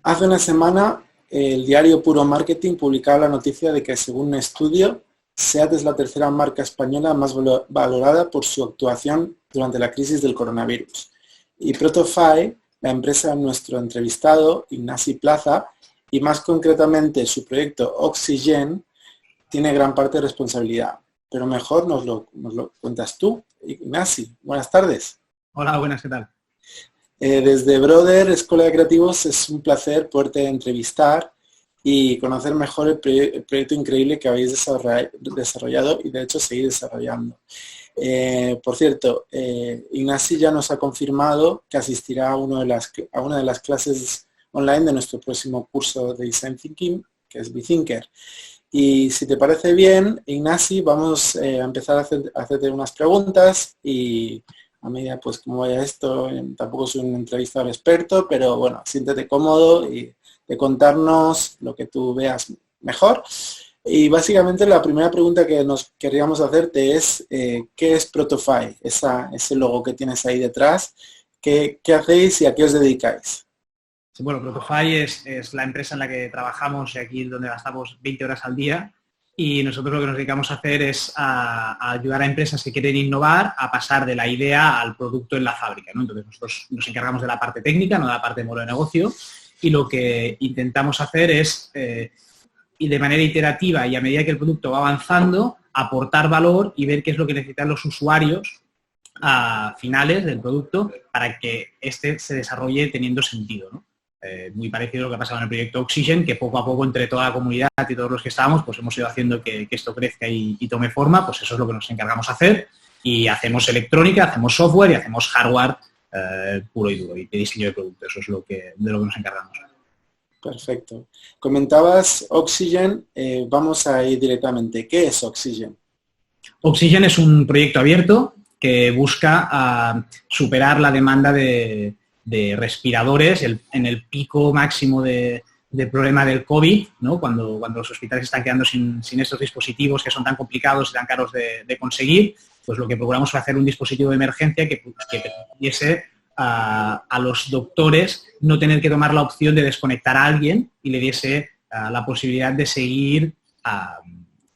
Hace una semana, el diario Puro Marketing publicaba la noticia de que, según un estudio, SEAT es la tercera marca española más valorada por su actuación durante la crisis del coronavirus. Y Protofy, la empresa de nuestro entrevistado, Ignasi Plaza, y más concretamente su proyecto Oxygen, tiene gran parte de responsabilidad. Pero mejor nos lo cuentas tú, Ignasi. Buenas tardes. Hola, buenas, ¿qué tal? Desde Brother, Escuela de Creativos, es un placer poderte entrevistar y conocer mejor el proyecto increíble que habéis desarrollado y de hecho seguir desarrollando. Por cierto, Ignasi ya nos ha confirmado que asistirá a una de las clases online de nuestro próximo curso de Design Thinking, que es BeThinker. Y si te parece bien, Ignasi, vamos a empezar a hacerte unas preguntas y a medida pues como vaya esto, tampoco soy un entrevistador experto, pero bueno, siéntete cómodo y de contarnos lo que tú veas mejor. Y básicamente la primera pregunta que nos queríamos hacerte es ¿qué es Protofy? Ese logo que tienes ahí detrás, ¿qué hacéis y a qué os dedicáis? Sí, bueno, Protofy es la empresa en la que trabajamos y aquí donde gastamos 20 horas al día. Y nosotros lo que nos dedicamos a hacer es a ayudar a empresas que quieren innovar a pasar de la idea al producto en la fábrica, ¿no? Entonces nosotros nos encargamos de la parte técnica, no de la parte de modelo de negocio, y lo que intentamos hacer es, y de manera iterativa y a medida que el producto va avanzando, aportar valor y ver qué es lo que necesitan los usuarios finales del producto para que éste se desarrolle teniendo sentido, ¿no? Muy parecido a lo que ha pasado en el proyecto Oxygen, que poco a poco entre toda la comunidad y todos los que estábamos, pues hemos ido haciendo que esto crezca y tome forma, pues eso es lo que nos encargamos de hacer y hacemos electrónica, hacemos software y hacemos hardware puro y duro y de diseño de producto, eso es de lo que nos encargamos. Perfecto. Comentabas Oxygen, vamos a ir directamente. ¿Qué es Oxygen? Oxygen es un proyecto abierto que busca superar la demanda de respiradores en el pico máximo de problema del COVID, ¿no? Cuando los hospitales están quedando sin estos dispositivos que son tan complicados y tan caros de conseguir, pues lo que procuramos es hacer un dispositivo de emergencia que permitiese a los doctores no tener que tomar la opción de desconectar a alguien y le diese la posibilidad de seguir a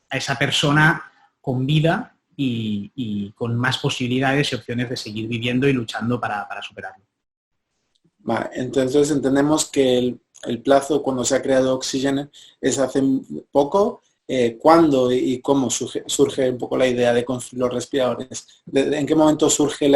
esa persona con vida y con más posibilidades y opciones de seguir viviendo y luchando para superarlo. Vale, entonces entendemos que el plazo cuando se ha creado Oxygen es hace poco. ¿Cuándo y cómo surge un poco la idea de construir los respiradores? ¿En qué momento surge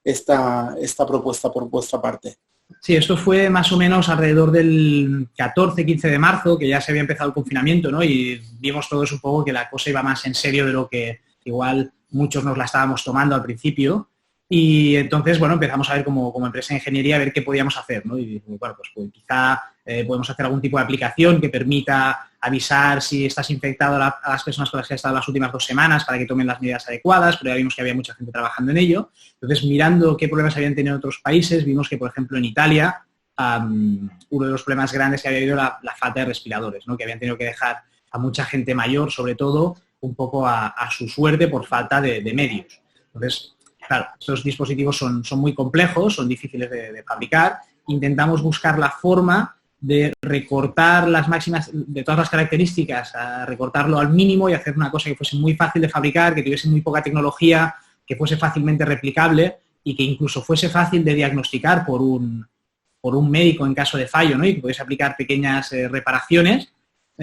esta propuesta por vuestra parte? Sí, esto fue más o menos alrededor del 14-15 de marzo, que ya se había empezado el confinamiento, ¿no? Y vimos todos un poco que la cosa iba más en serio de lo que igual muchos nos la estábamos tomando al principio. Y entonces, bueno, empezamos a ver como empresa de ingeniería a ver qué podíamos hacer, ¿no? Y bueno, pues quizá podemos hacer algún tipo de aplicación que permita avisar si estás infectado a las personas con las que has estado las últimas 2 semanas para que tomen las medidas adecuadas, pero ya vimos que había mucha gente trabajando en ello. Entonces, mirando qué problemas habían tenido otros países, vimos que, por ejemplo, en Italia, uno de los problemas grandes que había habido era la falta de respiradores, ¿no? Que habían tenido que dejar a mucha gente mayor, sobre todo, un poco a su suerte por falta de medios. Entonces, claro, estos dispositivos son muy complejos, son difíciles de fabricar. Intentamos buscar la forma de recortar las máximas de todas las características, a recortarlo al mínimo y hacer una cosa que fuese muy fácil de fabricar, que tuviese muy poca tecnología, que fuese fácilmente replicable y que incluso fuese fácil de diagnosticar por un médico en caso de fallo, ¿no? Y que pudiese aplicar pequeñas reparaciones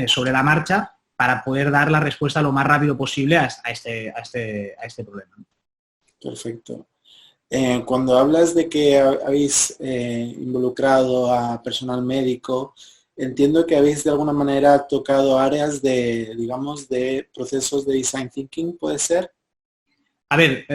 sobre la marcha para poder dar la respuesta lo más rápido posible a este problema. Perfecto. Cuando hablas de que habéis involucrado a personal médico, entiendo que habéis de alguna manera tocado áreas digamos, de procesos de design thinking, ¿puede ser? A ver,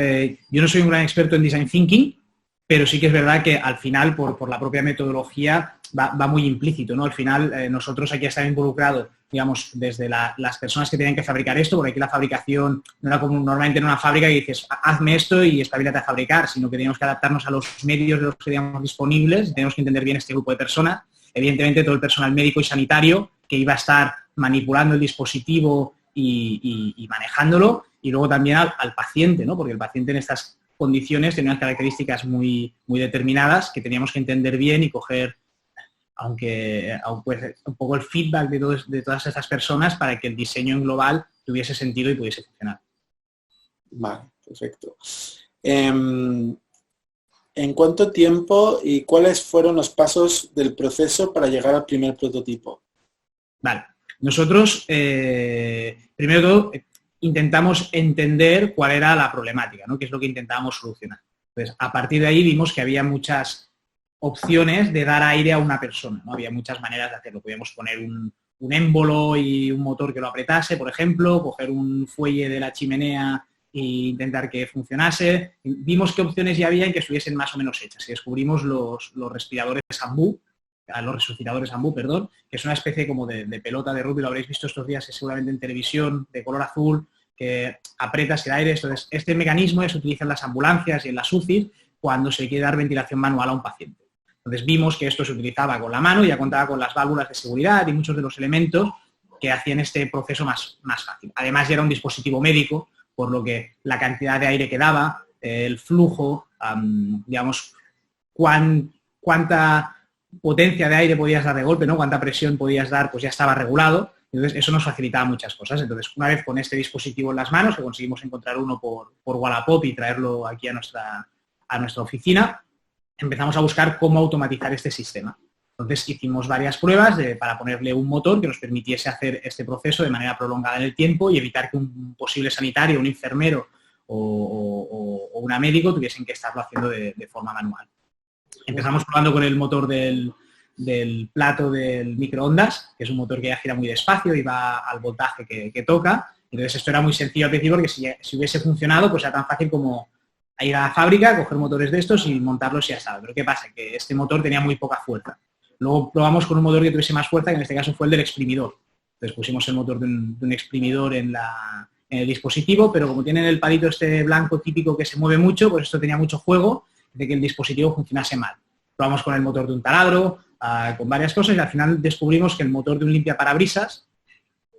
yo no soy un gran experto en design thinking, pero sí que es verdad que al final, por la propia metodología, va muy implícito, ¿no? Al final, nosotros aquí estamos involucrados, digamos, desde las personas que tenían que fabricar esto, porque aquí la fabricación no era como normalmente en una fábrica y dices, hazme esto y espabilate a fabricar, sino que teníamos que adaptarnos a los medios de los que teníamos disponibles, tenemos que entender bien este grupo de personas, evidentemente todo el personal médico y sanitario que iba a estar manipulando el dispositivo y manejándolo, y luego también al paciente, ¿no? Porque el paciente en estas condiciones tenía unas características muy, muy determinadas que teníamos que entender bien y coger aunque un poco el feedback de todas esas personas para que el diseño en global tuviese sentido y pudiese funcionar. Vale, perfecto. ¿En cuánto tiempo y cuáles fueron los pasos del proceso para llegar al primer prototipo? Vale. Nosotros, primero de todo, intentamos entender cuál era la problemática, ¿no? Qué es lo que intentábamos solucionar. Entonces, a partir de ahí vimos que había muchas opciones de dar aire a una persona, ¿no? Había muchas maneras de hacerlo. Podíamos poner un émbolo y un motor que lo apretase, por ejemplo, coger un fuelle de la chimenea e intentar que funcionase. Vimos qué opciones ya había y que estuviesen más o menos hechas. Y descubrimos los respiradores Ambu, los resucitadores Ambu, perdón, que es una especie como de pelota de rugby, lo habréis visto estos días seguramente en televisión, de color azul, que apretas el aire. Entonces, este mecanismo se utiliza en las ambulancias y en las UCI cuando se quiere dar ventilación manual a un paciente. Entonces vimos que esto se utilizaba con la mano y ya contaba con las válvulas de seguridad y muchos de los elementos que hacían este proceso más fácil. Además ya era un dispositivo médico, por lo que la cantidad de aire que daba, el flujo, digamos, cuánta potencia de aire podías dar de golpe, ¿no? Cuánta presión podías dar, pues ya estaba regulado. Entonces eso nos facilitaba muchas cosas. Entonces una vez con este dispositivo en las manos, que conseguimos encontrar uno por Wallapop y traerlo aquí a nuestra oficina, empezamos a buscar cómo automatizar este sistema. Entonces hicimos varias pruebas para ponerle un motor que nos permitiese hacer este proceso de manera prolongada en el tiempo y evitar que un posible sanitario, un enfermero o una médico tuviesen que estarlo haciendo de forma manual. Empezamos probando con el motor del plato del microondas, que es un motor que ya gira muy despacio y va al voltaje que toca. Entonces esto era muy sencillo al principio porque si hubiese funcionado, pues era tan fácil como a ir a la fábrica, coger motores de estos y montarlos y ya está. Pero ¿qué pasa? Que este motor tenía muy poca fuerza. Luego probamos con un motor que tuviese más fuerza, que en este caso fue el del exprimidor. Entonces pusimos el motor de un exprimidor en el dispositivo, pero como tienen el palito este blanco típico que se mueve mucho, pues esto tenía mucho juego de que el dispositivo funcionase mal. Probamos con el motor de un taladro, con varias cosas, y al final descubrimos que el motor de un limpiaparabrisas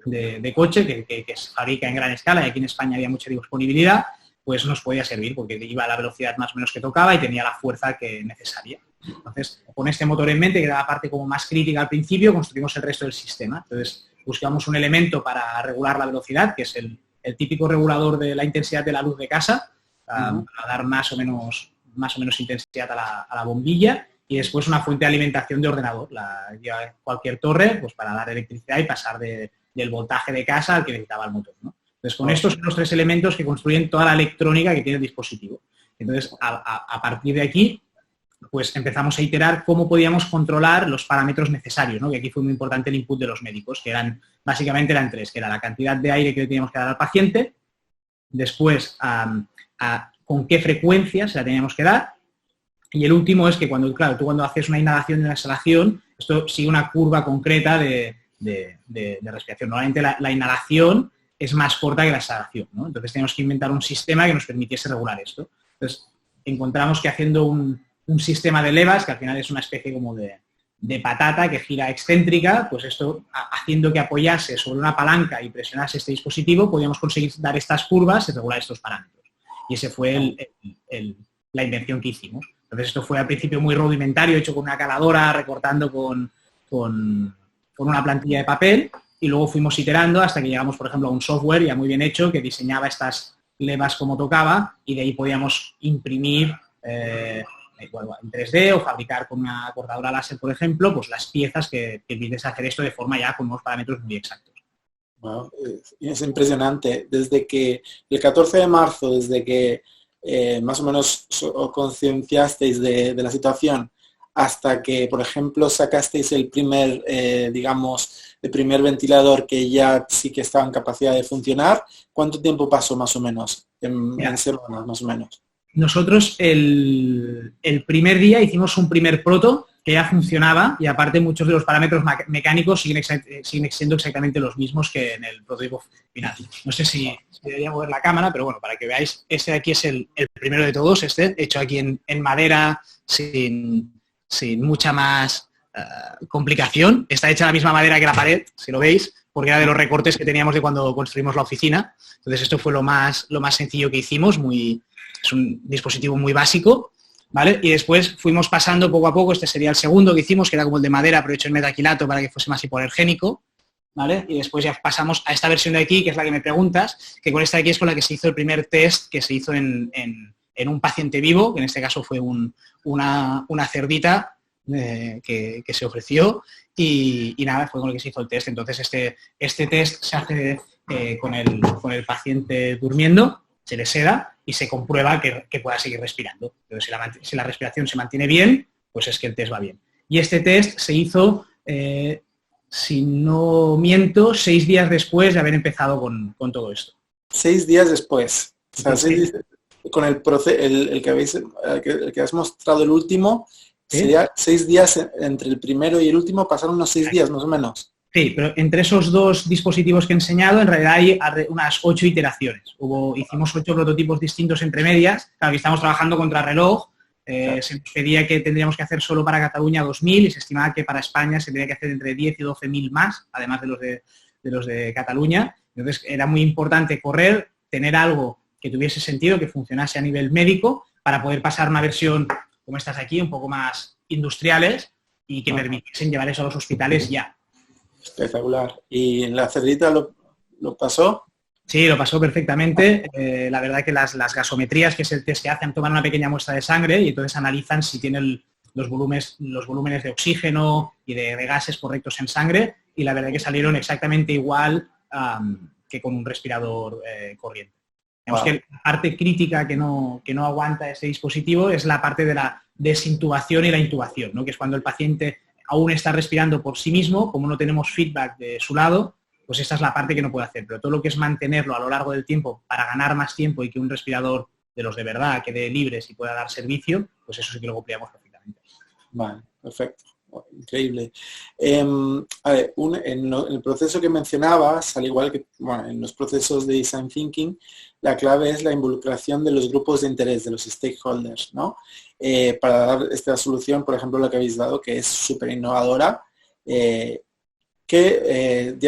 de coche, que se fabrica en gran escala, y aquí en España había mucha disponibilidad, pues nos podía servir porque iba a la velocidad más o menos que tocaba y tenía la fuerza necesaria. Entonces, con este motor en mente, que era la parte como más crítica al principio, construimos el resto del sistema. Entonces, buscamos un elemento para regular la velocidad, que es el típico regulador de la intensidad de la luz de casa, para dar más o menos intensidad a la bombilla, y después una fuente de alimentación de ordenador. Lleva cualquier torre, pues para dar electricidad y pasar del voltaje de casa al que necesitaba el motor, ¿no? Entonces, con estos son los tres elementos que construyen toda la electrónica que tiene el dispositivo. Entonces, a partir de aquí, pues empezamos a iterar cómo podíamos controlar los parámetros necesarios, ¿no? Que aquí fue muy importante el input de los médicos, que básicamente eran tres, que era la cantidad de aire que le teníamos que dar al paciente, después con qué frecuencia se la teníamos que dar, y el último es que tú cuando haces una inhalación y una exhalación, esto sigue una curva concreta de respiración. Normalmente la inhalación es más corta que la exhalación, ¿no? Entonces tenemos que inventar un sistema que nos permitiese regular esto. Entonces encontramos que haciendo un sistema de levas, que al final es una especie como de patata que gira excéntrica, pues esto haciendo que apoyase sobre una palanca y presionase este dispositivo, podíamos conseguir dar estas curvas y regular estos parámetros. Y ese fue la invención que hicimos. Entonces esto fue al principio muy rudimentario, hecho con una caladora, recortando con una plantilla de papel, y luego fuimos iterando hasta que llegamos, por ejemplo, a un software ya muy bien hecho que diseñaba estas levas como tocaba, y de ahí podíamos imprimir en 3D o fabricar con una cortadora láser, por ejemplo, pues las piezas que permitiesen hacer esto de forma ya con unos parámetros muy exactos. Wow, es impresionante. Desde que el 14 de marzo, desde que más o menos os concienciasteis de la situación hasta que, por ejemplo, sacasteis el primer, el primer ventilador que ya sí que estaba en capacidad de funcionar, ¿cuánto tiempo pasó más o menos? En semanas, más o menos. Nosotros el primer día hicimos un primer proto que ya funcionaba, y aparte muchos de los parámetros mecánicos siguen siendo exactamente los mismos que en el prototipo final. No sé si debería mover la cámara, pero bueno, para que veáis, este de aquí es el primero de todos, hecho aquí en madera, sin mucha más complicación. Está hecha la misma madera que la pared, si lo veis, porque era de los recortes que teníamos de cuando construimos la oficina. Entonces esto fue lo más sencillo que hicimos, es un dispositivo muy básico. ¿vale? Y después fuimos pasando poco a poco, este sería el segundo que hicimos, que era como el de madera, pero hecho en metaquilato para que fuese más hipoalergénico, ¿vale? Y después ya pasamos a esta versión de aquí, que es la que me preguntas, que con esta de aquí es con la que se hizo el primer test que se hizo en un paciente vivo, que en este caso fue una cerdita que se ofreció y nada, fue con el que se hizo el test. Entonces este test se hace con el paciente durmiendo, se le seda y se comprueba que pueda seguir respirando. Entonces, si la respiración se mantiene bien, pues es que el test va bien. Y este test se hizo, si no miento, 6 días después de haber empezado con todo esto. 6 días después. O sea, Sí. con el que has mostrado el último, ¿Sí? sería 6 días entre el primero y el último, pasaron unos 6 días más o menos. Sí, pero entre esos dos dispositivos que he enseñado, en realidad hay unas 8 iteraciones. Hicimos 8 prototipos distintos entre medias. Claro, que estamos trabajando contra reloj. Claro. Se nos pedía que tendríamos que hacer solo para Cataluña 2.000 y se estimaba que para España se tenía que hacer entre 10 y 12.000 más, además de los de Cataluña. Entonces era muy importante correr, tener algo que tuviese sentido, que funcionase a nivel médico, para poder pasar una versión como estas aquí, un poco más industriales y que permitiesen llevar eso a los hospitales ya. Espectacular. ¿Y la cerdita lo pasó? Sí, lo pasó perfectamente. La verdad que las gasometrías, que es el test que hacen, toman una pequeña muestra de sangre y entonces analizan si tienen los volúmenes de oxígeno y de gases correctos en sangre, y la verdad que salieron exactamente igual que con un respirador corriente. Digamos que la parte crítica que no aguanta ese dispositivo es la parte de la desintubación y la intubación, ¿no? Que es cuando el paciente aún está respirando por sí mismo, como no tenemos feedback de su lado, pues esta es la parte que no puede hacer. Pero todo lo que es mantenerlo a lo largo del tiempo para ganar más tiempo y que un respirador de los de verdad quede libre y pueda dar servicio, pues eso sí que lo cumplíamos perfectamente. Vale, perfecto. Increíble. A ver, en el proceso que mencionabas, al igual que en los procesos de Design Thinking, la clave es la involucración de los grupos de interés, de los stakeholders, ¿no? Para dar esta solución, por ejemplo, la que habéis dado, que es súper innovadora, ya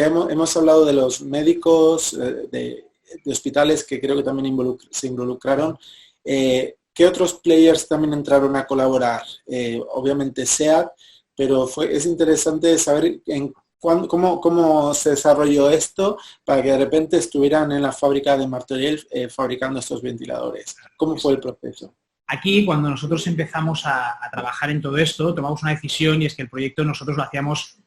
hemos hablado de los médicos, de hospitales que creo que también se involucraron. ¿Qué otros players también entraron a colaborar? Obviamente SEAT, pero es interesante saber cómo se desarrolló esto para que de repente estuvieran en la fábrica de Martorell fabricando estos ventiladores. ¿Cómo fue el proceso? Aquí, cuando nosotros empezamos a trabajar en todo esto, tomamos una decisión, y es que el proyecto nosotros lo hacíamos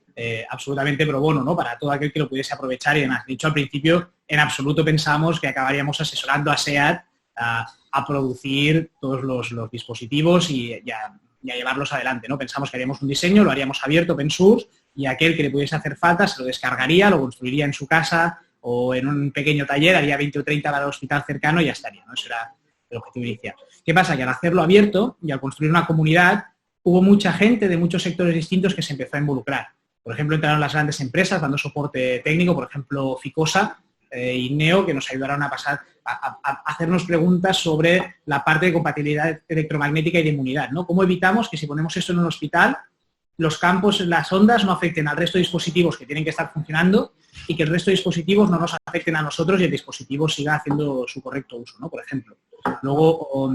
absolutamente pro bono, ¿no? Para todo aquel que lo pudiese aprovechar y demás. De hecho, al principio, en absoluto pensamos que acabaríamos asesorando a SEAT a producir todos los dispositivos y a llevarlos adelante, ¿no? Pensamos que haríamos un diseño, lo haríamos abierto, open source, y aquel que le pudiese hacer falta se lo descargaría, lo construiría en su casa o en un pequeño taller, haría 20 o 30 para el hospital cercano y ya estaría, ¿no? Eso era el objetivo inicial. ¿Qué pasa? Que al hacerlo abierto y al construir una comunidad, hubo mucha gente de muchos sectores distintos que se empezó a involucrar. Por ejemplo, entraron las grandes empresas dando soporte técnico, por ejemplo, Ficosa y Neo, que nos ayudaron a hacernos preguntas sobre la parte de compatibilidad electromagnética y de inmunidad, ¿no? ¿Cómo evitamos que si ponemos esto en un hospital, los campos, las ondas no afecten al resto de dispositivos que tienen que estar funcionando y que el resto de dispositivos no nos afecten a nosotros y el dispositivo siga haciendo su correcto uso, ¿no? Por ejemplo. Luego,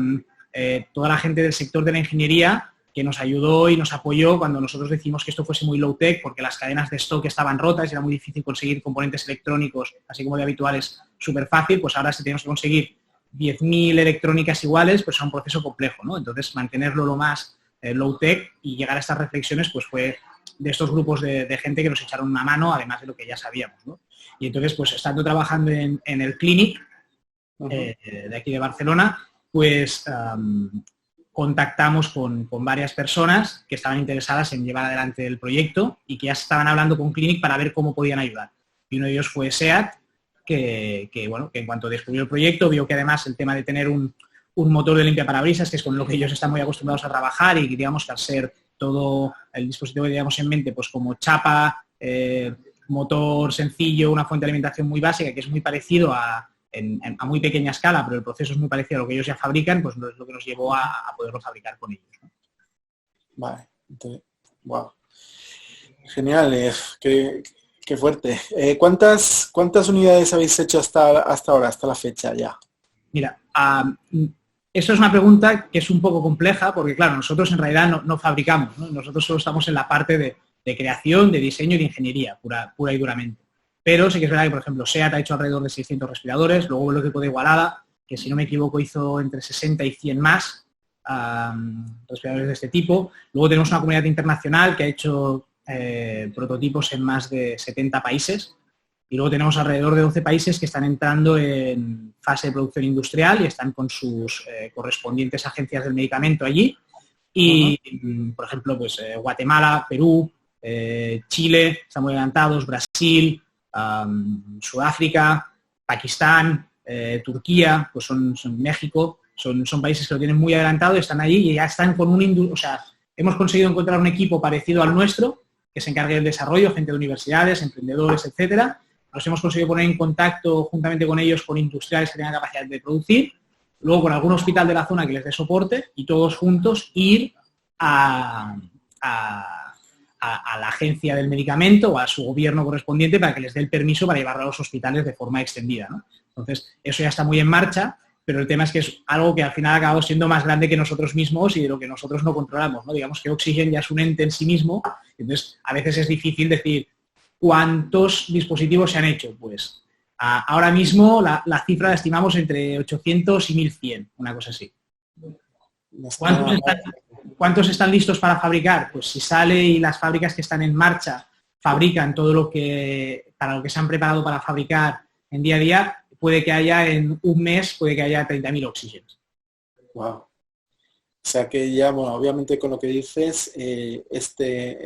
toda la gente del sector de la ingeniería que nos ayudó y nos apoyó cuando nosotros decimos que esto fuese muy low-tech, porque las cadenas de stock estaban rotas y era muy difícil conseguir componentes electrónicos, así como de habituales, súper fácil. Pues ahora si tenemos que conseguir 10.000 electrónicas iguales, pues es un proceso complejo, ¿no? Entonces, mantenerlo lo más low-tech y llegar a estas reflexiones, pues fue de estos grupos de gente que nos echaron una mano, además de lo que ya sabíamos, ¿no? Y entonces, pues estando trabajando en el Clinic de aquí de Barcelona, pues contactamos con varias personas que estaban interesadas en llevar adelante el proyecto y que ya estaban hablando con Clinic para ver cómo podían ayudar. Y uno de ellos fue SEAT, que en cuanto descubrió el proyecto, vio que además el tema de tener un motor de limpiaparabrisas, que es con lo que ellos están muy acostumbrados a trabajar, y digamos que al ser todo el dispositivo que teníamos en mente, pues como chapa, motor sencillo, una fuente de alimentación muy básica, que es muy parecido a muy pequeña escala, pero el proceso es muy parecido a lo que ellos ya fabrican, pues es lo que nos llevó a poderlo fabricar con ellos, ¿no? Vale, entonces, wow. Genial, qué fuerte. ¿Cuántas unidades habéis hecho hasta ahora, hasta la fecha ya? Mira, eso es una pregunta que es un poco compleja porque, claro, nosotros en realidad no fabricamos, ¿no? Nosotros solo estamos en la parte de creación, de diseño y de ingeniería, pura y duramente. Pero sí que es verdad que, por ejemplo, SEAT ha hecho alrededor de 600 respiradores, luego el equipo de Igualada, que si no me equivoco hizo entre 60 y 100 más respiradores de este tipo. Luego tenemos una comunidad internacional que ha hecho prototipos en más de 70 países. Y luego tenemos alrededor de 12 países que están entrando en fase de producción industrial y están con sus correspondientes agencias del medicamento allí. Y, por ejemplo, pues Guatemala, Perú, Chile, están muy adelantados, Brasil, Sudáfrica, Pakistán, Turquía, pues son México, son países que lo tienen muy adelantado y están allí y ya están con o sea, hemos conseguido encontrar un equipo parecido al nuestro que se encargue del desarrollo, gente de universidades, emprendedores, etcétera. Nos hemos conseguido poner en contacto juntamente con ellos, con industriales que tengan capacidad de producir, luego con algún hospital de la zona que les dé soporte y todos juntos ir a la agencia del medicamento o a su gobierno correspondiente para que les dé el permiso para llevarlo a los hospitales de forma extendida, ¿no? Entonces, eso ya está muy en marcha, pero el tema es que es algo que al final ha acabado siendo más grande que nosotros mismos y de lo que nosotros no controlamos, ¿no? Digamos que Oxygen ya es un ente en sí mismo, entonces a veces es difícil decir cuántos dispositivos se han hecho. Pues ahora mismo la cifra la estimamos entre 800 y 1100, una cosa así. ¿Cuántos están listos para fabricar? Pues si sale y las fábricas que están en marcha fabrican todo lo que se han preparado para fabricar en día a día, puede que haya en un mes, puede que haya 30.000 Oxygens. Wow. O sea que ya, bueno, obviamente con lo que dices, este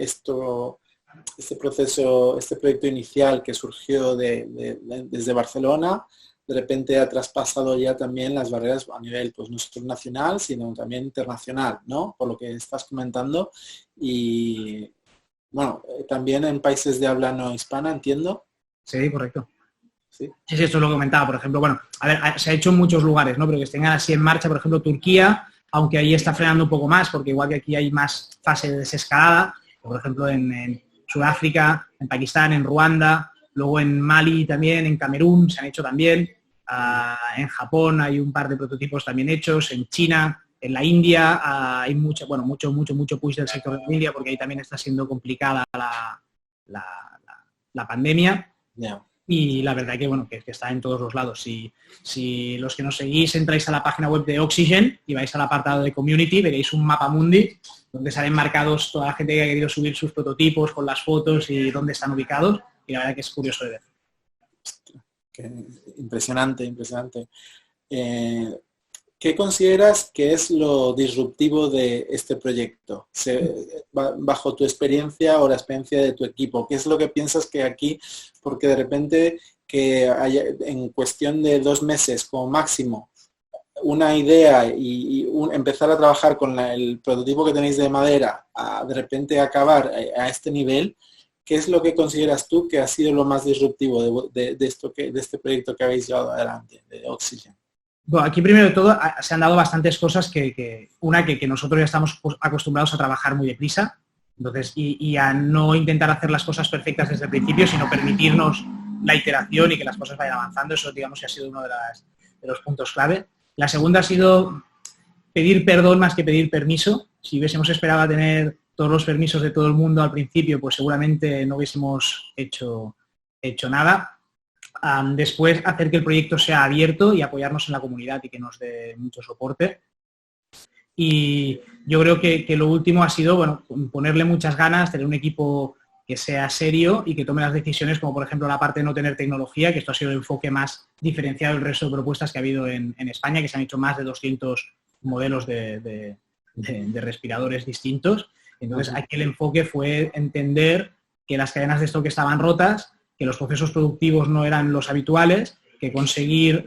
proceso, este proyecto inicial que surgió desde Barcelona, de repente ha traspasado ya también las barreras a nivel, pues no solo nacional, sino también internacional, ¿no? Por lo que estás comentando. Y, bueno, también en países de habla no hispana, entiendo. Sí, correcto. Sí, esto es lo que comentaba, por ejemplo, bueno, a ver, se ha hecho en muchos lugares, ¿no? Pero que estén así en marcha, por ejemplo, Turquía, aunque ahí está frenando un poco más, porque igual que aquí hay más fase de desescalada, por ejemplo, en Sudáfrica, en Pakistán, en Ruanda, luego en Mali también, en Camerún se han hecho también, en Japón hay un par de prototipos también hechos, en China, en la India hay mucho push del sector de la India porque ahí también está siendo complicada la pandemia. Yeah. Y la verdad que, bueno, que está en todos los lados. Si los que nos seguís entráis a la página web de Oxygen y vais al apartado de Community, veréis un mapa mundi donde salen marcados toda la gente que ha querido subir sus prototipos con las fotos y dónde están ubicados. Y la verdad que es curioso de ver. Impresionante. ¿Qué consideras que es lo disruptivo de este proyecto? Bajo tu experiencia o la experiencia de tu equipo, ¿qué es lo que piensas que aquí, porque de repente que haya, en cuestión de 2 meses como máximo, una idea y empezar a trabajar con el prototipo que tenéis de madera, de repente acabar a este nivel, ¿qué es lo que consideras tú que ha sido lo más disruptivo de este proyecto que habéis llevado adelante, de Oxygen? Bueno, aquí primero de todo se han dado bastantes cosas que nosotros ya estamos acostumbrados a trabajar muy deprisa, entonces, y a no intentar hacer las cosas perfectas desde el principio, sino permitirnos la iteración y que las cosas vayan avanzando. Eso, digamos, que ha sido uno de los puntos clave. La segunda ha sido pedir perdón más que pedir permiso. Si hubiésemos esperado a tener todos los permisos de todo el mundo al principio, pues seguramente no hubiésemos hecho nada. Después, hacer que el proyecto sea abierto y apoyarnos en la comunidad y que nos dé mucho soporte. Y yo creo que lo último ha sido, bueno, ponerle muchas ganas, tener un equipo que sea serio y que tome las decisiones, como por ejemplo la parte de no tener tecnología, que esto ha sido el enfoque más diferenciado del resto de propuestas que ha habido en España, que se han hecho más de 200 modelos de respiradores distintos. Entonces, aquí el enfoque fue entender que las cadenas de stock estaban rotas, que los procesos productivos no eran los habituales, que conseguir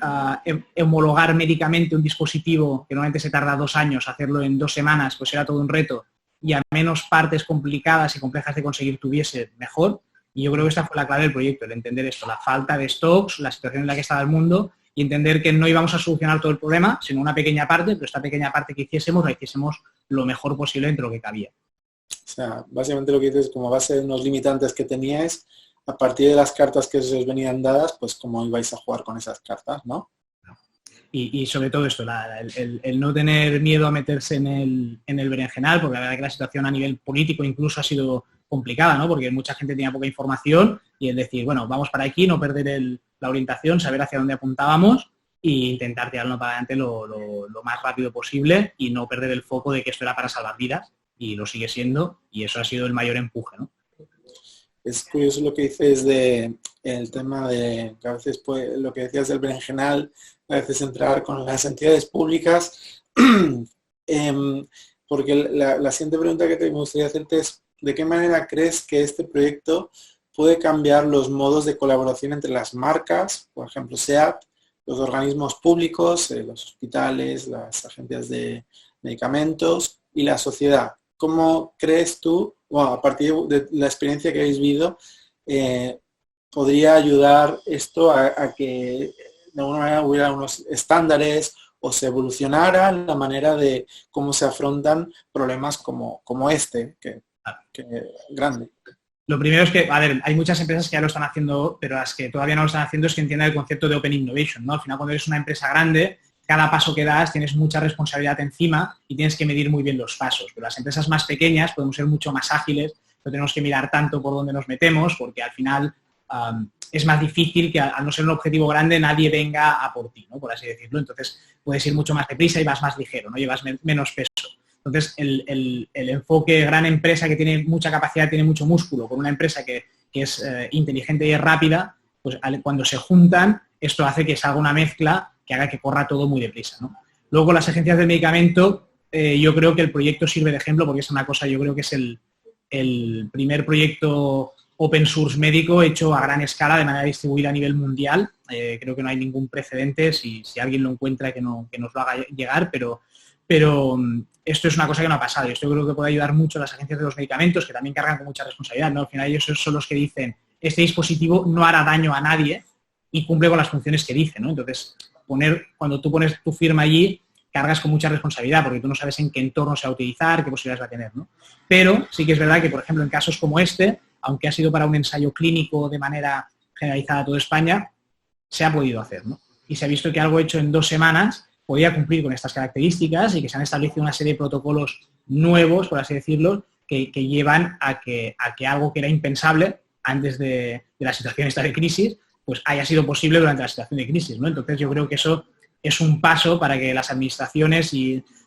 homologar médicamente un dispositivo que normalmente se tarda 2 años, hacerlo en 2 semanas, pues era todo un reto, y a menos partes complicadas y complejas de conseguir tuviese, mejor. Y yo creo que esta fue la clave del proyecto, el entender esto, la falta de stocks, la situación en la que estaba el mundo, y entender que no íbamos a solucionar todo el problema, sino una pequeña parte, pero esta pequeña parte que hiciésemos, la hiciésemos lo mejor posible dentro de lo que cabía. O sea, básicamente lo que dices, como base de unos limitantes que teníais, a partir de las cartas que os venían dadas, pues cómo ibais a jugar con esas cartas, ¿no? Y sobre todo esto, el no tener miedo a meterse en el berenjenal, porque la verdad que la situación a nivel político incluso ha sido complicada, ¿no? Porque mucha gente tenía poca información y el decir, bueno, vamos para aquí, no perder la orientación, saber hacia dónde apuntábamos e intentar tirarlo para adelante lo más rápido posible y no perder el foco de que esto era para salvar vidas, y lo sigue siendo, y eso ha sido el mayor empuje, ¿no? Es curioso lo que dices de el tema de que a veces, pues, lo que decías del berenjenal, a veces entrar con las entidades públicas, porque la siguiente pregunta que me gustaría hacerte es, ¿de qué manera crees que este proyecto puede cambiar los modos de colaboración entre las marcas, por ejemplo, SEAT, los organismos públicos, los hospitales, las agencias de medicamentos y la sociedad? ¿Cómo crees tú, bueno, a partir de la experiencia que habéis vivido, podría ayudar esto a que de alguna manera hubiera unos estándares o se evolucionara la manera de cómo se afrontan problemas como este, que grande? Lo primero es que, a ver, hay muchas empresas que ya lo están haciendo, pero las que todavía no lo están haciendo es que entiendan el concepto de Open Innovation, ¿no? Al final, cuando eres una empresa grande, cada paso que das tienes mucha responsabilidad encima y tienes que medir muy bien los pasos. Pero las empresas más pequeñas podemos ser mucho más ágiles, no tenemos que mirar tanto por dónde nos metemos, porque al final es más difícil que, al no ser un objetivo grande, nadie venga a por ti, ¿no? Por así decirlo. Entonces puedes ir mucho más deprisa y vas más ligero, ¿no? Llevas menos peso. Entonces el enfoque gran empresa que tiene mucha capacidad, tiene mucho músculo, con una empresa que es inteligente y es rápida, pues cuando se juntan, esto hace que salga una mezcla que haga que corra todo muy deprisa, ¿no? Luego, con las agencias del medicamento, yo creo que el proyecto sirve de ejemplo, porque es una cosa, yo creo que es el primer proyecto open source médico hecho a gran escala de manera distribuida a nivel mundial. Creo que no hay ningún precedente, si alguien lo encuentra que nos lo haga llegar, pero esto es una cosa que no ha pasado, y esto creo que puede ayudar mucho a las agencias de los medicamentos, que también cargan con mucha responsabilidad, ¿no? Al final ellos son los que dicen, este dispositivo no hará daño a nadie y cumple con las funciones que dice, ¿no? Entonces, cuando tú pones tu firma allí, cargas con mucha responsabilidad, porque tú no sabes en qué entorno se va a utilizar, qué posibilidades va a tener, ¿no? Pero sí que es verdad que, por ejemplo, en casos como este, aunque ha sido para un ensayo clínico de manera generalizada a toda España, se ha podido hacer, ¿no? Y se ha visto que algo hecho en 2 semanas podía cumplir con estas características y que se han establecido una serie de protocolos nuevos, por así decirlo, que llevan a que algo que era impensable antes de la situación esta de crisis, pues haya sido posible durante la situación de crisis, ¿no? Entonces yo creo que eso es un paso para que las administraciones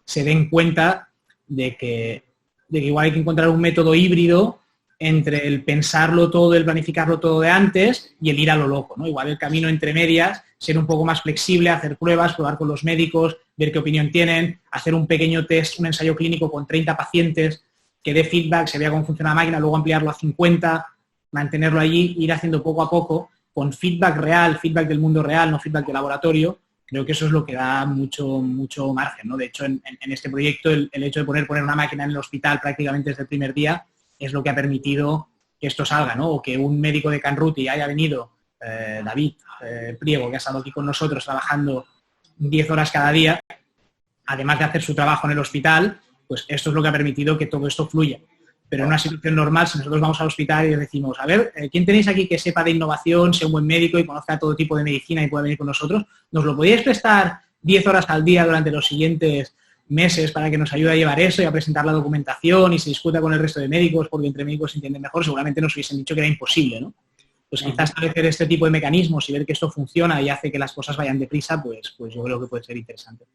se den cuenta de que igual hay que encontrar un método híbrido entre el pensarlo todo, el planificarlo todo de antes y el ir a lo loco, ¿no? Igual el camino entre medias, ser un poco más flexible, hacer pruebas, probar con los médicos, ver qué opinión tienen, hacer un pequeño test, un ensayo clínico con 30 pacientes, que dé feedback, se vea cómo funciona la máquina, luego ampliarlo a 50, mantenerlo allí, ir haciendo poco a poco, con feedback real, feedback del mundo real, no feedback de laboratorio. Creo que eso es lo que da mucho margen, ¿no? De hecho, en este proyecto, el hecho de poner una máquina en el hospital prácticamente desde el primer día es lo que ha permitido que esto salga, ¿no? O que un médico de Canruti haya venido, David Priego, que ha estado aquí con nosotros trabajando 10 horas cada día, además de hacer su trabajo en el hospital, pues esto es lo que ha permitido que todo esto fluya. Pero en una situación normal, si nosotros vamos al hospital y les decimos, a ver, ¿quién tenéis aquí que sepa de innovación, sea un buen médico y conozca todo tipo de medicina y pueda venir con nosotros? ¿Nos lo podíais prestar 10 horas al día durante los siguientes meses para que nos ayude a llevar eso y a presentar la documentación y se discuta con el resto de médicos, porque entre médicos se entienden mejor? Seguramente nos hubiesen dicho que era imposible, ¿no? Pues quizás establecer este tipo de mecanismos y ver que esto funciona y hace que las cosas vayan deprisa, pues yo creo que puede ser interesante.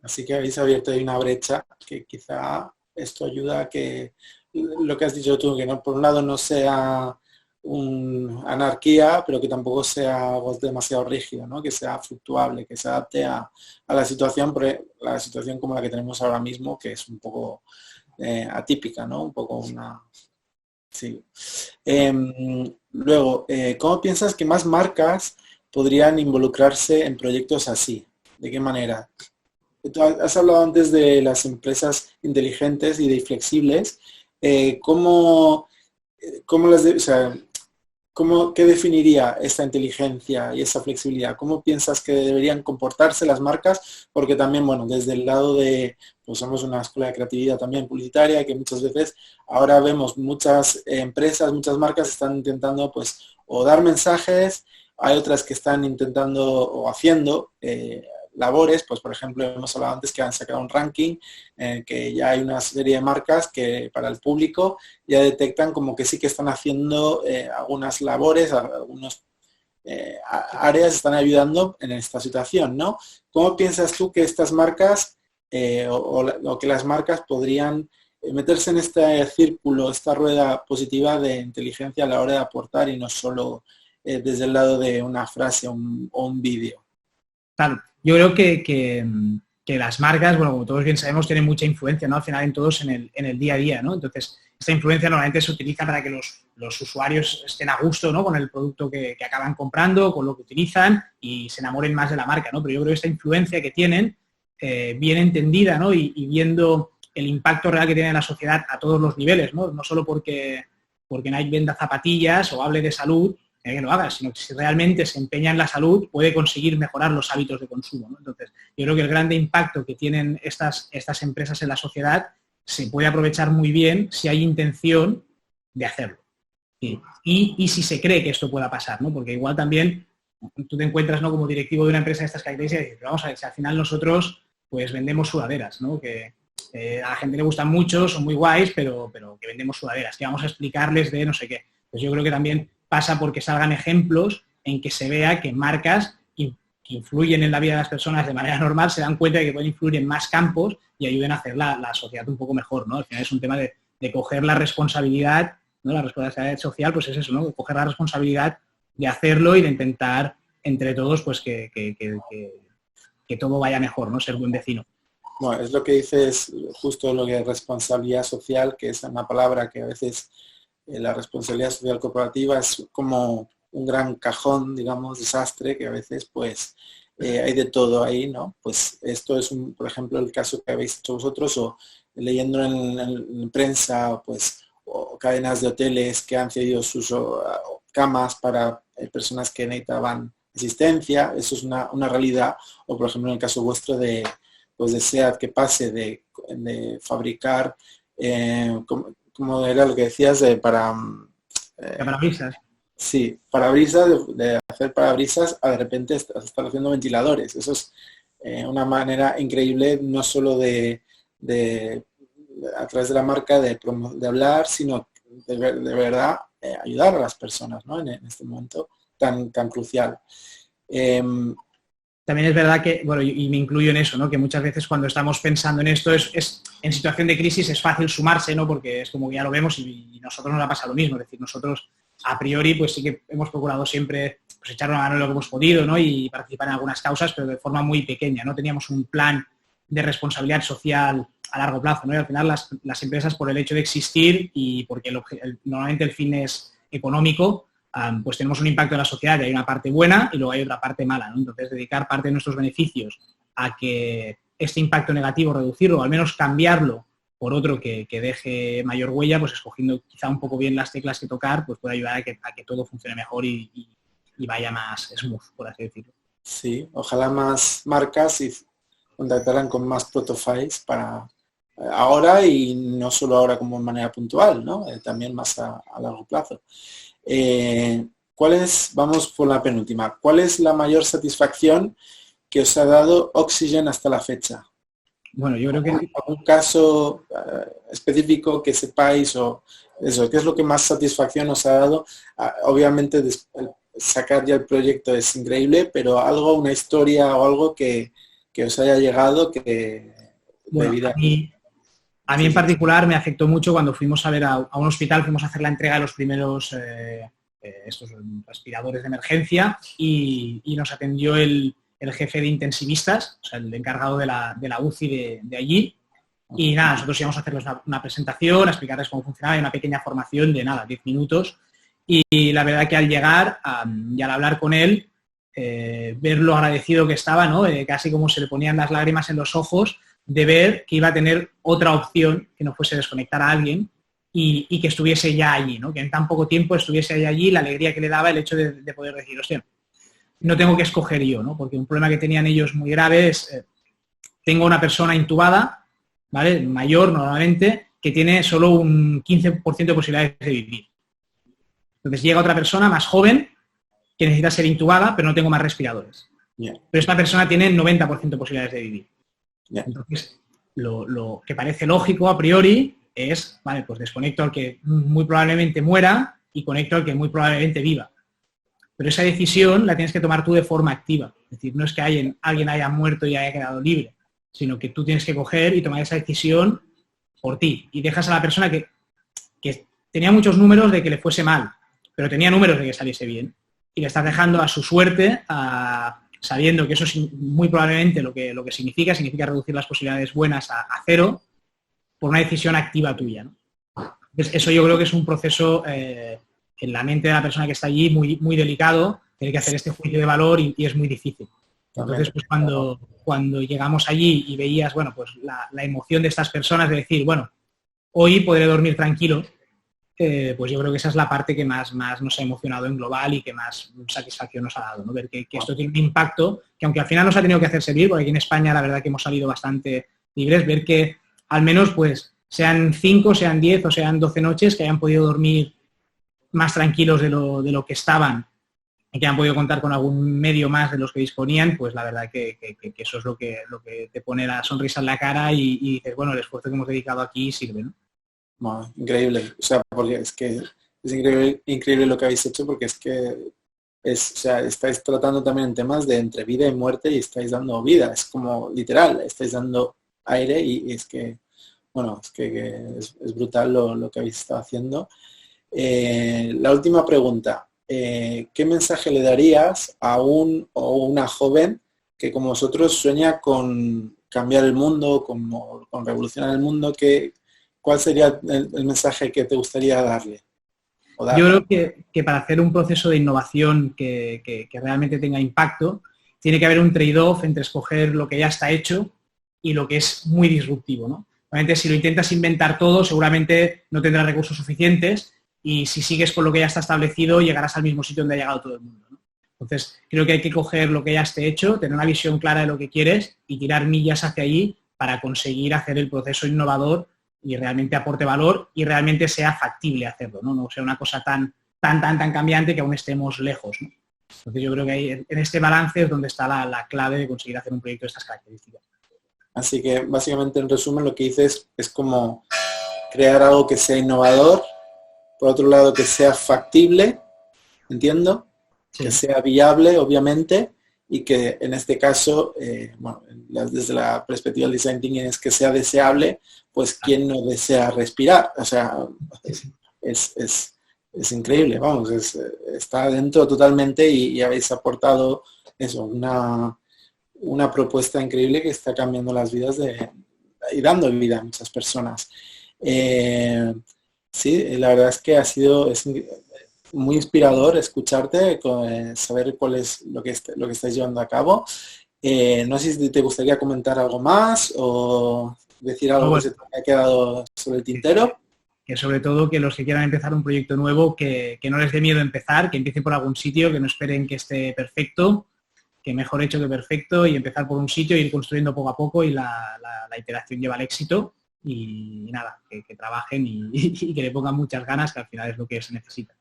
Así que habéis abierto ahí una brecha que quizá esto ayuda a que lo que has dicho tú, que no, por un lado no sea una anarquía, pero que tampoco sea algo demasiado rígido, ¿no? Que sea fluctuable, que se adapte a la situación como la que tenemos ahora mismo, que es un poco atípica, ¿no? Un poco una... Sí. Luego, ¿cómo piensas que más marcas podrían involucrarse en proyectos así? ¿De qué manera? Tú has hablado antes de las empresas inteligentes y de flexibles. ¿Qué definiría esta inteligencia y esa flexibilidad? ¿Cómo piensas que deberían comportarse las marcas? Porque también, bueno, desde el lado de, pues somos una escuela de creatividad también publicitaria, que muchas veces ahora vemos muchas empresas, muchas marcas están intentando, pues, o dar mensajes, hay otras que están intentando o haciendo labores, pues por ejemplo hemos hablado antes que han sacado un ranking en que ya hay una serie de marcas que para el público ya detectan como que sí que están haciendo algunas labores, algunos áreas están ayudando en esta situación, ¿no? ¿Cómo piensas tú que estas marcas o que las marcas podrían meterse en este círculo, esta rueda positiva de inteligencia a la hora de aportar y no solo desde el lado de una frase o un vídeo? Claro, yo creo que las marcas, bueno, como todos bien sabemos, tienen mucha influencia, ¿no? Al final en todos en el día a día, ¿no? Entonces, esta influencia normalmente se utiliza para que los usuarios estén a gusto, ¿no? Con el producto que acaban comprando, con lo que utilizan y se enamoren más de la marca, ¿no? Pero yo creo que esta influencia que tienen, bien entendida, ¿no? Y viendo el impacto real que tiene en la sociedad a todos los niveles, ¿no? No solo porque Nike venda zapatillas o hable de salud, que lo haga, sino que si realmente se empeña en la salud, puede conseguir mejorar los hábitos de consumo, ¿no? Entonces, yo creo que el gran impacto que tienen estas empresas en la sociedad se puede aprovechar muy bien si hay intención de hacerlo. ¿Sí? Y si se cree que esto pueda pasar, ¿no? Porque igual también tú te encuentras, ¿no?, como directivo de una empresa de estas características y dices, vamos a ver, si al final nosotros pues vendemos sudaderas, ¿no? Que a la gente le gustan mucho, son muy guays, pero que vendemos sudaderas, que vamos a explicarles de no sé qué. Pues yo creo que también pasa porque salgan ejemplos en que se vea que marcas que influyen en la vida de las personas de manera normal se dan cuenta de que pueden influir en más campos y ayuden a hacer la sociedad un poco mejor, ¿no? Al final es un tema de coger la responsabilidad, ¿no? La responsabilidad social, pues es eso, ¿no? Coger la responsabilidad de hacerlo y de intentar entre todos pues que todo vaya mejor, ¿no? Ser buen vecino. Bueno, es lo que dices, justo lo que es responsabilidad social, que es una palabra que a veces la responsabilidad social corporativa es como un gran cajón, digamos, desastre, que a veces pues hay de todo ahí, ¿no? Pues esto es, por ejemplo, el caso que habéis hecho vosotros o leyendo en prensa, pues, o cadenas de hoteles que han cedido sus camas para personas que necesitaban asistencia, eso es una realidad, o por ejemplo en el caso vuestro de SEAT, que pase de fabricar, como era lo que decías, para parabrisas. Sí, parabrisas, de hacer parabrisas, de repente estar haciendo ventiladores. Eso es una manera increíble, no solo a través de la marca de hablar, sino de verdad ayudar a las personas, ¿no? En este momento tan crucial. También es verdad que, bueno, y me incluyo en eso, ¿no? Que muchas veces cuando estamos pensando en esto es en situación de crisis es fácil sumarse, ¿no? Porque es como que ya lo vemos y nosotros nos ha pasado lo mismo. Es decir, nosotros a priori pues sí que hemos procurado siempre pues echar una mano en lo que hemos podido, ¿no? Y participar en algunas causas, pero de forma muy pequeña. No teníamos un plan de responsabilidad social a largo plazo, ¿no? Y al final las empresas, por el hecho de existir y porque normalmente el fin es económico, pues tenemos un impacto en la sociedad y hay una parte buena y luego hay otra parte mala, ¿no? Entonces, dedicar parte de nuestros beneficios a que este impacto negativo reducirlo o al menos cambiarlo por otro que deje mayor huella, pues escogiendo quizá un poco bien las teclas que tocar, pues puede ayudar a que todo funcione mejor y vaya más smooth, por así decirlo. Sí, ojalá más marcas y contactaran con más protofiles para ahora y no solo ahora como de manera puntual, ¿no? También más a largo plazo. Vamos por la penúltima, ¿cuál es la mayor satisfacción que os ha dado Oxygen hasta la fecha? Bueno, yo creo que... ¿Algún caso específico que sepáis o eso? ¿Qué es lo que más satisfacción os ha dado? Obviamente sacar ya el proyecto es increíble, pero una historia o algo que os haya llegado que... Bueno, a mí en particular me afectó mucho cuando fuimos a ver a un hospital, fuimos a hacer la entrega de los primeros estos respiradores de emergencia y nos atendió el jefe de intensivistas, o sea, el encargado de la UCI de allí. Y nada, nosotros íbamos a hacerles una presentación, a explicarles cómo funcionaba, y una pequeña formación de 10 minutos. Y la verdad que al llegar y al hablar con él, ver lo agradecido que estaba, ¿no? Casi como se le ponían las lágrimas en los ojos, de ver que iba a tener otra opción que no fuese desconectar a alguien y que estuviese ya allí, ¿no? Que en tan poco tiempo estuviese ya allí, la alegría que le daba el hecho de poder decir, hostia, no tengo que escoger yo, ¿no? Porque un problema que tenían ellos muy grave es, tengo una persona intubada, ¿vale? Mayor normalmente, que tiene solo un 15% de posibilidades de vivir. Entonces llega otra persona más joven que necesita ser intubada, pero no tengo más respiradores. Yeah. Pero esta persona tiene 90% de posibilidades de vivir. Yeah. Entonces, lo que parece lógico a priori es, vale, pues desconecto al que muy probablemente muera y conecto al que muy probablemente viva. Pero esa decisión la tienes que tomar tú de forma activa. Es decir, no es que alguien haya muerto y haya quedado libre, sino que tú tienes que coger y tomar esa decisión por ti. Y dejas a la persona que tenía muchos números de que le fuese mal, pero tenía números de que saliese bien. Y le estás dejando a su suerte, sabiendo que eso es muy probablemente lo que significa reducir las posibilidades buenas a cero por una decisión activa tuya, ¿no? Entonces, eso yo creo que es un proceso en la mente de la persona que está allí muy, muy delicado, tiene que hacer este juicio de valor y es muy difícil. Entonces, pues cuando llegamos allí y veías, bueno, pues la emoción de estas personas de decir, bueno, hoy podré dormir tranquilo, pues yo creo que esa es la parte que más nos ha emocionado en global y que más satisfacción nos ha dado, ¿no? Ver que esto tiene un impacto, que aunque al final nos ha tenido que hacer servir, porque aquí en España la verdad que hemos salido bastante libres, ver que al menos pues sean 5, sean 10 o sean 12 noches que hayan podido dormir más tranquilos de lo que estaban y que han podido contar con algún medio más de los que disponían, pues la verdad que eso es lo que te pone la sonrisa en la cara y dices, bueno, el esfuerzo que hemos dedicado aquí sirve, ¿no? Bueno, increíble, o sea, porque es que es increíble lo que habéis hecho, porque es que o sea, estáis tratando también temas de entre vida y muerte y estáis dando vida, es como literal, estáis dando aire y es que, bueno, es brutal lo que habéis estado haciendo. La última pregunta, ¿qué mensaje le darías a un o una joven que como vosotros sueña con cambiar el mundo, con revolucionar el mundo? ¿Cuál sería el mensaje que te gustaría darle? Yo creo que para hacer un proceso de innovación que realmente tenga impacto, tiene que haber un trade-off entre escoger lo que ya está hecho y lo que es muy disruptivo, ¿no? Obviamente, si lo intentas inventar todo, seguramente no tendrás recursos suficientes y si sigues con lo que ya está establecido, llegarás al mismo sitio donde ha llegado todo el mundo, ¿no? Entonces, creo que hay que coger lo que ya esté hecho, tener una visión clara de lo que quieres y tirar millas hacia allí para conseguir hacer el proceso innovador y realmente aporte valor y realmente sea factible hacerlo, ¿no? No sea una cosa tan cambiante que aún estemos lejos, ¿no? Entonces yo creo que ahí, en este balance es donde está la clave de conseguir hacer un proyecto de estas características. Así que básicamente en resumen lo que dices es como crear algo que sea innovador, por otro lado que sea factible, entiendo, sí, que sea viable obviamente y que en este caso, bueno, desde la perspectiva del design thinking es que sea deseable, pues quién no desea respirar, o sea, es increíble, vamos, está dentro totalmente y habéis aportado eso, una propuesta increíble que está cambiando las vidas y dando vida a muchas personas. Sí, la verdad es que es muy inspirador escucharte, saber cuál es lo que estáis llevando a cabo. No sé si te gustaría comentar algo más o decir algo que se te haya quedado sobre el tintero. Que sobre todo que los que quieran empezar un proyecto nuevo, que no les dé miedo empezar, que empiecen por algún sitio, que no esperen que esté perfecto, que mejor hecho que perfecto y empezar por un sitio e ir construyendo poco a poco y la iteración lleva al éxito y nada, que trabajen y que le pongan muchas ganas, que al final es lo que se necesita.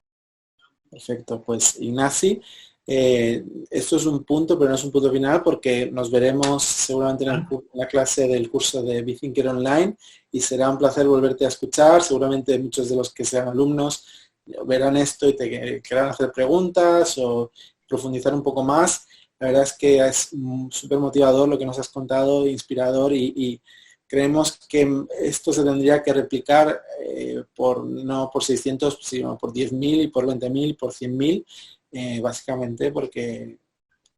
Perfecto, pues Ignasi, esto es un punto, pero no es un punto final porque nos veremos seguramente en la clase del curso de Be Thinker Online y será un placer volverte a escuchar. Seguramente muchos de los que sean alumnos verán esto y te querrán hacer preguntas o profundizar un poco más. La verdad es que es súper motivador lo que nos has contado, inspirador y creemos que esto se tendría que replicar no por 600, sino por 10.000 y por 20.000, por 100.000, básicamente porque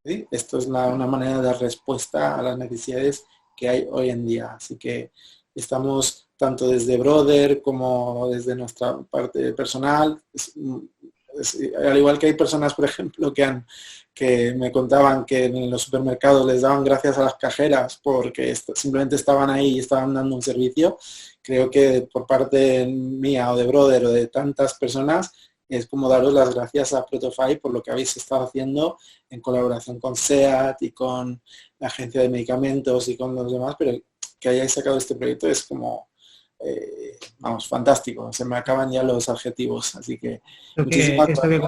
¿sí? Esto es una manera de dar respuesta a las necesidades que hay hoy en día. Así que estamos tanto desde Brother como desde nuestra parte personal, al igual que hay personas, por ejemplo, que me contaban que en los supermercados les daban gracias a las cajeras porque simplemente estaban ahí y estaban dando un servicio. Creo que por parte mía o de Brother o de tantas personas es como daros las gracias a Protofy por lo que habéis estado haciendo en colaboración con SEAT y con la agencia de medicamentos y con los demás, pero que hayáis sacado este proyecto es como, vamos, fantástico. Se me acaban ya los adjetivos, así que muchísimas gracias.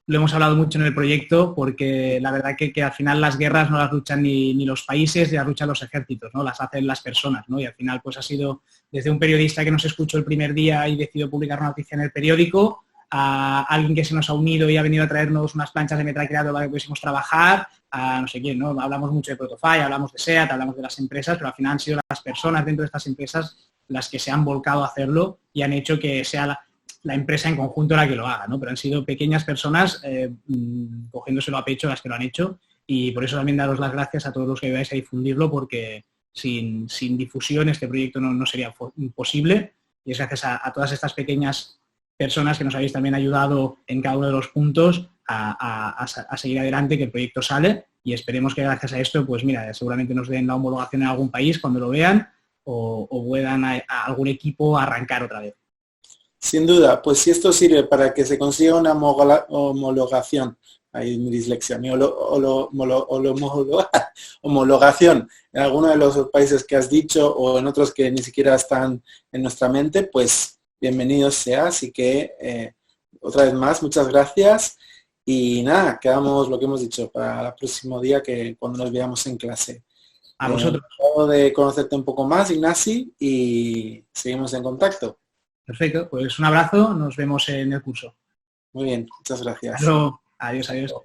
lo hemos hablado mucho en el proyecto, porque la verdad que al final las guerras no las luchan ni los países, ni las luchan los ejércitos, ¿no? Las hacen las personas, ¿no? Y al final pues ha sido desde un periodista que nos escuchó el primer día y decidió publicar una noticia en el periódico, a alguien que se nos ha unido y ha venido a traernos unas planchas de metracreado para que pudiésemos trabajar, a no sé quién, ¿no? Hablamos mucho de Protofy, hablamos de SEAT, hablamos de las empresas, pero al final han sido las personas dentro de estas empresas las que se han volcado a hacerlo y han hecho que sea la empresa en conjunto la que lo haga, ¿no? Pero han sido pequeñas personas cogiéndoselo a pecho las que lo han hecho, y por eso también daros las gracias a todos los que ayudáis a difundirlo, porque sin difusión este proyecto no sería posible, y es gracias a todas estas pequeñas personas que nos habéis también ayudado en cada uno de los puntos a seguir adelante, que el proyecto sale, y esperemos que gracias a esto, pues mira, seguramente nos den la homologación en algún país cuando lo vean, o puedan a algún equipo arrancar otra vez. Sin duda, pues si esto sirve para que se consiga una homologación, ahí mi dislexia, homologación en alguno de los países que has dicho o en otros que ni siquiera están en nuestra mente, pues bienvenido sea. Así que otra vez más, muchas gracias, y nada, quedamos lo que hemos dicho para el próximo día, que cuando nos veamos en clase. A vosotros. De conocerte un poco más, Ignasi, y seguimos en contacto. Perfecto, pues un abrazo, nos vemos en el curso. Muy bien, muchas gracias. Adiós.